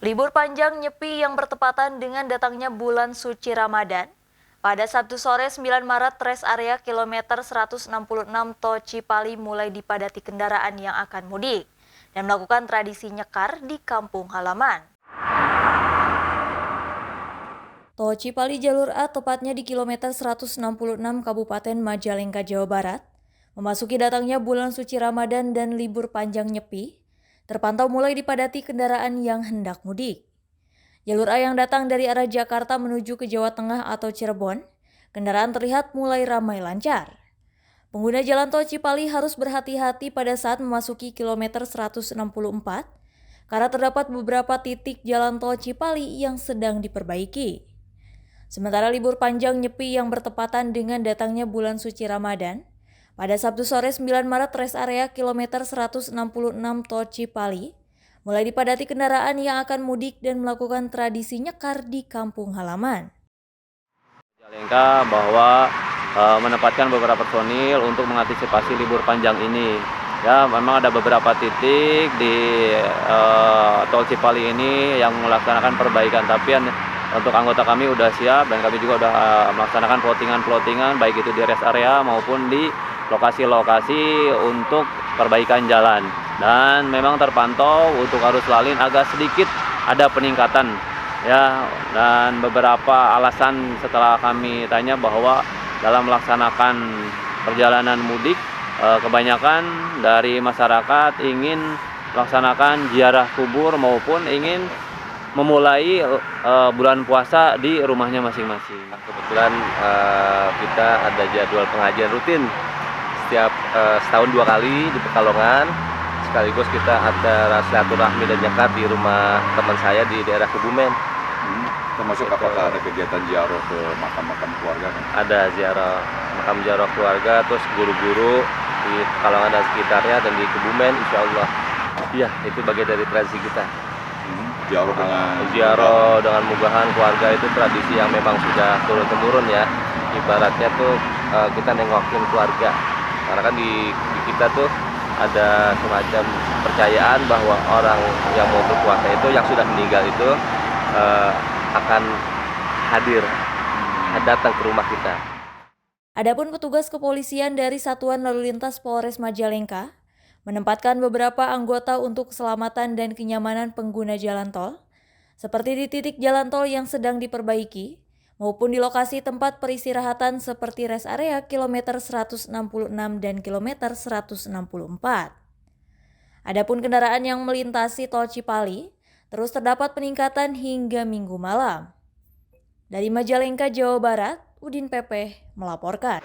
Libur panjang nyepi yang bertepatan dengan datangnya bulan suci Ramadan. Pada Sabtu sore 9 Maret, rest area kilometer 166 Tol Cipali mulai dipadati kendaraan yang akan mudik dan melakukan tradisi nyekar di kampung halaman. Tol Cipali jalur A, tepatnya di kilometer 166 Kabupaten Majalengka, Jawa Barat, memasuki datangnya bulan suci Ramadan dan libur panjang nyepi, terpantau mulai dipadati kendaraan yang hendak mudik. Jalur A yang datang dari arah Jakarta menuju ke Jawa Tengah atau Cirebon, kendaraan terlihat mulai ramai lancar. Pengguna jalan tol Cipali harus berhati-hati pada saat memasuki kilometer 164, karena terdapat beberapa titik jalan tol Cipali yang sedang diperbaiki. Sementara libur panjang nyepi yang bertepatan dengan datangnya bulan suci Ramadan, pada Sabtu sore 9 Maret rest area kilometer 166 Tol Cipali mulai dipadati kendaraan yang akan mudik dan melakukan tradisi nyekar di kampung halaman. Majalengka bahwa menempatkan beberapa personil untuk mengantisipasi libur panjang ini. Ya, memang ada beberapa titik di Tol Cipali ini yang melaksanakan perbaikan, tapi untuk anggota kami udah siap dan kami juga udah melaksanakan plottingan baik itu di rest area maupun di lokasi-lokasi untuk perbaikan jalan. Dan memang terpantau untuk arus lalin agak sedikit ada peningkatan ya, dan beberapa alasan setelah kami tanya bahwa dalam melaksanakan perjalanan mudik kebanyakan dari masyarakat ingin melaksanakan ziarah kubur maupun ingin memulai bulan puasa di rumahnya masing-masing. Kebetulan kita ada jadwal pengajian rutin setiap setahun 2 kali di Pekalongan. Sekaligus kita ada silaturahmi dan nyekar di rumah teman saya di daerah Kebumen. Termasuk apakah ada kegiatan ziarah ke makam-makam keluarga? Ada ziarah makam ziarah keluarga, terus guru-guru di Pekalongan dan sekitarnya dan di Kebumen, insya Allah. Iya, itu bagian dari tradisi kita. Ziarah dengan munggahan keluarga itu tradisi yang memang sudah turun-temurun ya. Ibaratnya tuh kita nengokin keluarga. Karena kan di kita tuh ada semacam percayaan bahwa orang yang mau berpuasa itu, yang sudah meninggal itu akan hadir, datang ke rumah kita. Adapun petugas kepolisian dari Satuan Lalu Lintas Polres Majalengka menempatkan beberapa anggota untuk keselamatan dan kenyamanan pengguna jalan tol, seperti di titik jalan tol yang sedang diperbaiki, maupun di lokasi tempat peristirahatan seperti rest area kilometer 166 dan kilometer 164. Adapun kendaraan yang melintasi tol Cipali, terus terdapat peningkatan hingga Minggu malam. Dari Majalengka, Jawa Barat, Udin Pepe melaporkan.